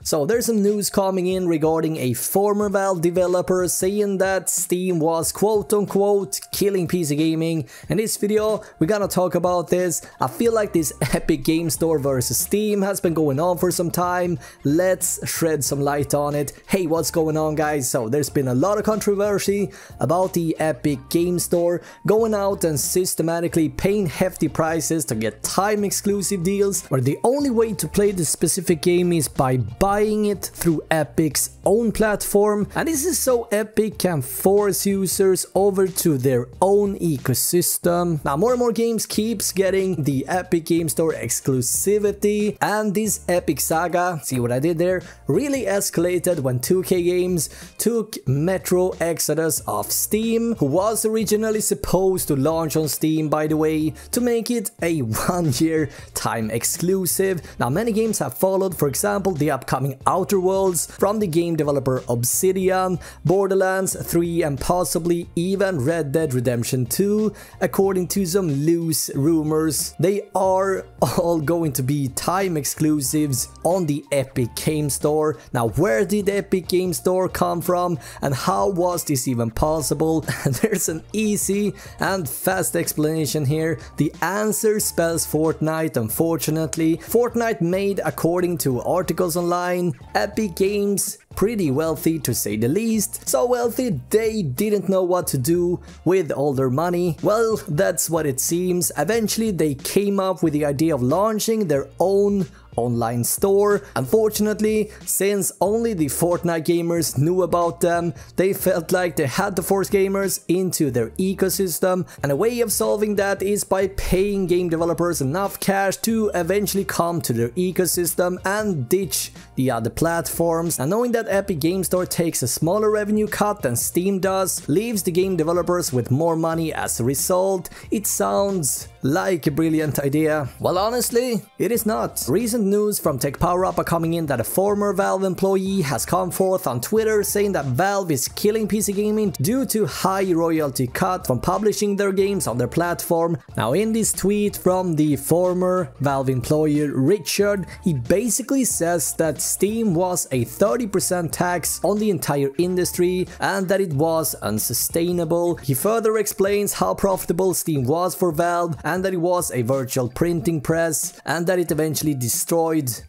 So there's some news coming in regarding a former Valve developer saying that Steam was quote-unquote killing PC gaming. In this video, we're gonna talk about this. I feel like this Epic Game Store versus Steam has been going on for some time. Let's shed some light on it. Hey, what's going on, guys? So there's been a lot of controversy about the Epic Game Store going out and systematically paying hefty prices to get time exclusive deals, where the only way to play the specific game is by buying it through Epic's own platform, and this is so Epic can force users over to their own ecosystem. Now more and more games keeps getting the Epic Game Store exclusivity, and this Epic saga, see what I did there, really escalated when 2K Games took Metro Exodus off Steam, who was originally supposed to launch on Steam, by the way, to make it a 1-year time exclusive. Now many games have followed, for example the upcoming Outer Worlds from the game developer Obsidian, Borderlands 3 and possibly even Red Dead Redemption 2. According to some loose rumors, they are all going to be time exclusives on the Epic Game Store. Now where did the Epic Game Store come from and how was this even possible? There's an easy and fast explanation here. The answer spells Fortnite, unfortunately. Fortnite made, according to articles online, Epic Games pretty wealthy, to say the least. So wealthy they didn't know what to do with all their money. Well, that's what it seems. Eventually they came up with the idea of launching their own online store. Unfortunately, since only the Fortnite gamers knew about them, they felt like they had to force gamers into their ecosystem, and a way of solving that is by paying game developers enough cash to eventually come to their ecosystem and ditch the other platforms. And knowing that Epic Game Store takes a smaller revenue cut than Steam does, leaves the game developers with more money as a result, it sounds like a brilliant idea. Well, honestly, it is not. Recent news from Tech Power Up are coming in that a former Valve employee has come forth on Twitter saying that Valve is killing PC gaming due to high royalty cut from publishing their games on their platform. Now in this tweet from the former Valve employee Richard, he basically says that Steam was a 30% tax on the entire industry and that it was unsustainable. He further explains how profitable Steam was for Valve and that it was a virtual printing press and that it eventually destroyed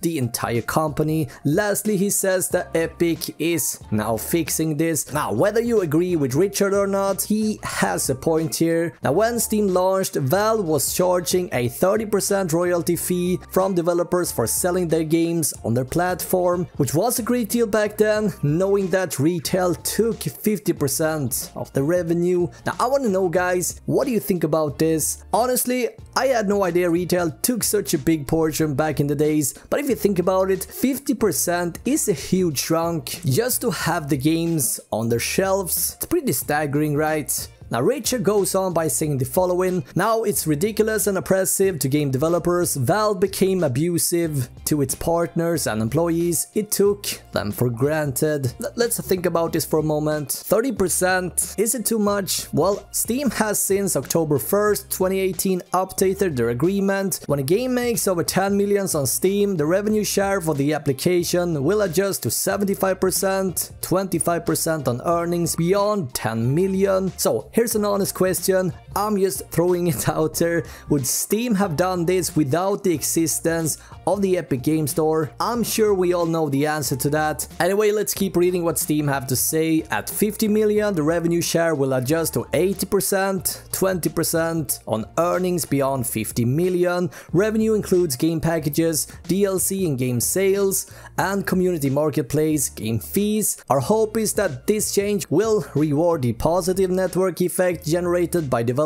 the entire company. Lastly, he says that Epic is now fixing this. Now, whether you agree with Richard or not, he has a point here. Now, when Steam launched, Valve was charging a 30% royalty fee from developers for selling their games on their platform, which was a great deal back then, knowing that retail took 50% of the revenue. Now, I want to know, guys, what do you think about this? Honestly, I had no idea retail took such a big portion back in the days, but if you think about it, 50% is a huge chunk just to have the games on their shelves. It's pretty staggering, right? Now Richard goes on by saying the following: now it's ridiculous and oppressive to game developers. Valve became abusive to its partners and employees. It took them for granted. Let's think about this for a moment. 30%, is it too much? Well, Steam has since October 1st, 2018 updated their agreement. When a game makes over 10 million on Steam, the revenue share for the application will adjust to 75%, 25% on earnings beyond 10 million. So here's an honest question, I'm just throwing it out there. Would Steam have done this without the existence of the Epic Game Store? I'm sure we all know the answer to that. Anyway, let's keep reading what Steam have to say. At 50 million, the revenue share will adjust to 80%, 20% on earnings beyond 50 million. Revenue includes game packages, DLC and game sales, and community marketplace game fees. Our hope is that this change will reward the positive network effect generated by developers.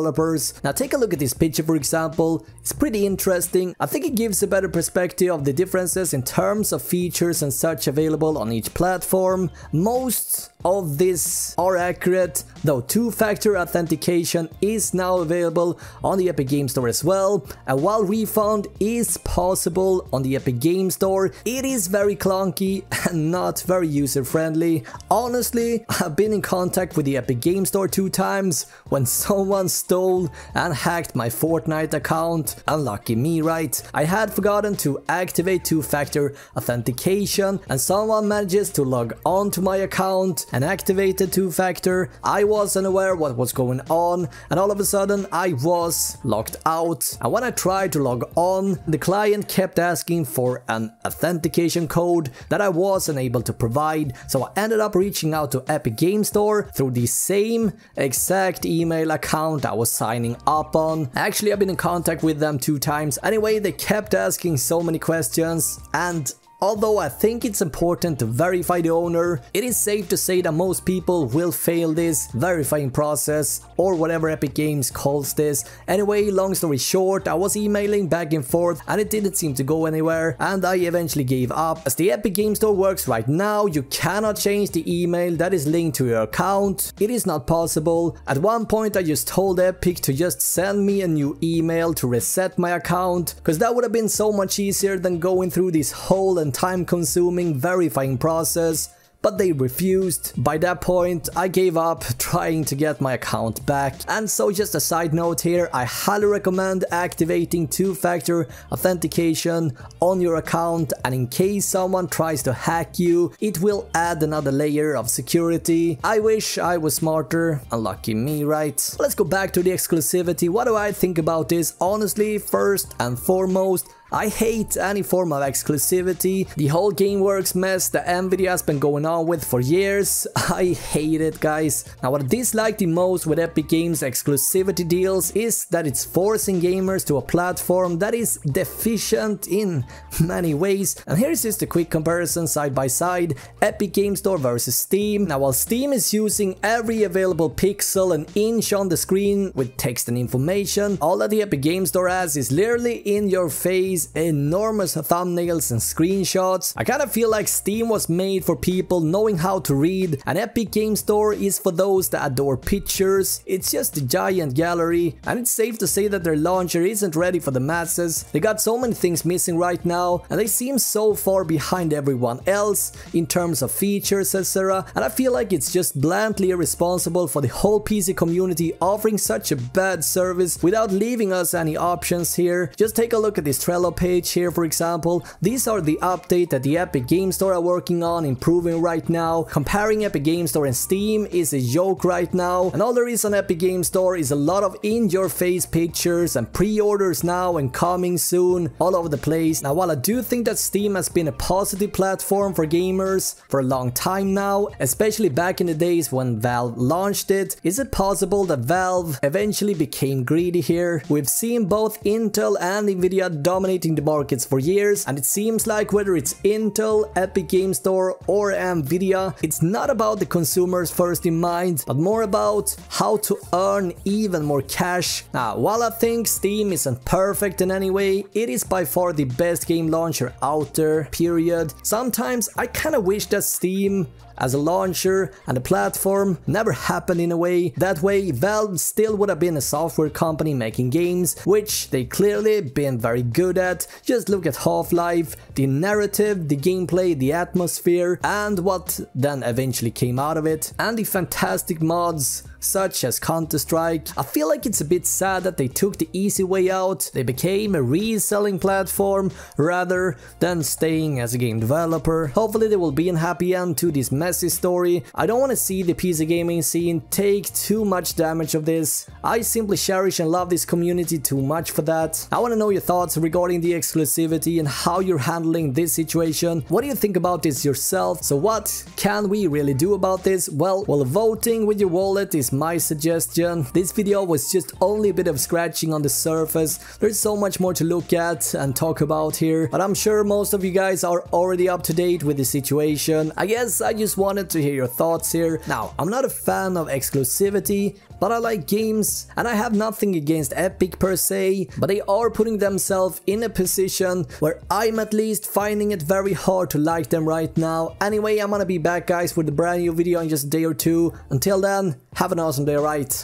Now take a look at this picture, for example. It's pretty interesting. I think it gives a better perspective of the differences in terms of features and such available on each platform. Most of this are accurate, though two-factor authentication is now available on the Epic Game Store as well, and while refund is possible on the Epic Game Store, it is very clunky and not very user-friendly. Honestly, I've been in contact with the Epic Game Store 2 times when someone stole and hacked my Fortnite account. Unlucky me, right? I had forgotten to activate two-factor authentication and someone manages to log on to my account and activated two-factor. I wasn't aware what was going on and all of a sudden I was locked out, and when I tried to log on, the client kept asking for an authentication code that I wasn't able to provide, so I ended up reaching out to Epic Game Store through the same exact email account I was signing up on. Actually, I've been in contact with them 2 times. Anyway, they kept asking so many questions, and although I think it's important to verify the owner, it is safe to say that most people will fail this verifying process, or whatever Epic Games calls this. Anyway, long story short, I was emailing back and forth and it didn't seem to go anywhere, and I eventually gave up. As the Epic Game Store works right now, you cannot change the email that is linked to your account. It is not possible. At one point I just told Epic to just send me a new email to reset my account, because that would have been so much easier than going through this whole and time-consuming verifying process, but they refused. By that point, I gave up trying to get my account back. And so, just a side note here, I highly recommend activating two-factor authentication on your account, and in case someone tries to hack you, it will add another layer of security. I wish I was smarter. Unlucky me, right? Let's go back to the exclusivity. What do I think about this? Honestly, first and foremost, I hate any form of exclusivity. The whole GameWorks mess that Nvidia has been going on with for years, I hate it, guys. Now, what I dislike the most with Epic Games exclusivity deals is that it's forcing gamers to a platform that is deficient in many ways. And here's just a quick comparison side by side: Epic Game Store versus Steam. Now, while Steam is using every available pixel and inch on the screen with text and information, all that the Epic Game Store has is literally in your face, enormous thumbnails and screenshots. I kind of feel like Steam was made for people knowing how to read, and Epic Game Store is for those that adore pictures. It's just a giant gallery, and it's safe to say that their launcher isn't ready for the masses. They got so many things missing right now, and they seem so far behind everyone else in terms of features, etc. And I feel like it's just bluntly irresponsible for the whole PC community offering such a bad service without leaving us any options here. Just take a look at this Trello page here, for example. These are the update that the Epic Game Store are working on improving right now. Comparing Epic Game Store and Steam is a joke right now, and all there is on Epic Game Store is a lot of in-your-face pictures and pre-orders now and coming soon all over the place. Now, while I do think that Steam has been a positive platform for gamers for a long time now, especially back in the days when Valve launched it, is it possible that Valve eventually became greedy here? We've seen both Intel and Nvidia dominating the markets for years, and it seems like whether it's Intel, Epic Game Store or Nvidia, it's not about the consumers first in mind, but more about how to earn even more cash. Now, while I think Steam isn't perfect in any way, it is by far the best game launcher out there, period. Sometimes I kinda wish that Steam as a launcher and a platform never happened in a way. That way, Valve still would have been a software company making games, which they clearly been very good at. Just look at Half-Life, the narrative, the gameplay, the atmosphere, and what then eventually came out of it, and the fantastic mods such as Counter-Strike. I feel like it's a bit sad that they took the easy way out. They became a reselling platform rather than staying as a game developer. Hopefully there will be a happy end to this messy story. I don't want to see the PC gaming scene take too much damage of this. I simply cherish and love this community too much for that. I want to know your thoughts regarding the exclusivity and how you're handling this situation. What do you think about this yourself? So what can we really do about this? Well, voting with your wallet is my suggestion. This video was just only a bit of scratching on the surface. There's so much more to look at and talk about here, but I'm sure most of you guys are already up to date with the situation. I guess I just wanted to hear your thoughts here. Now, I'm not a fan of exclusivity, but I like games, and I have nothing against Epic per se, but they are putting themselves in a position where I'm at least finding it very hard to like them right now. Anyway, I'm gonna be back guys with a brand new video in just a day or two. Until then, have an awesome day, right?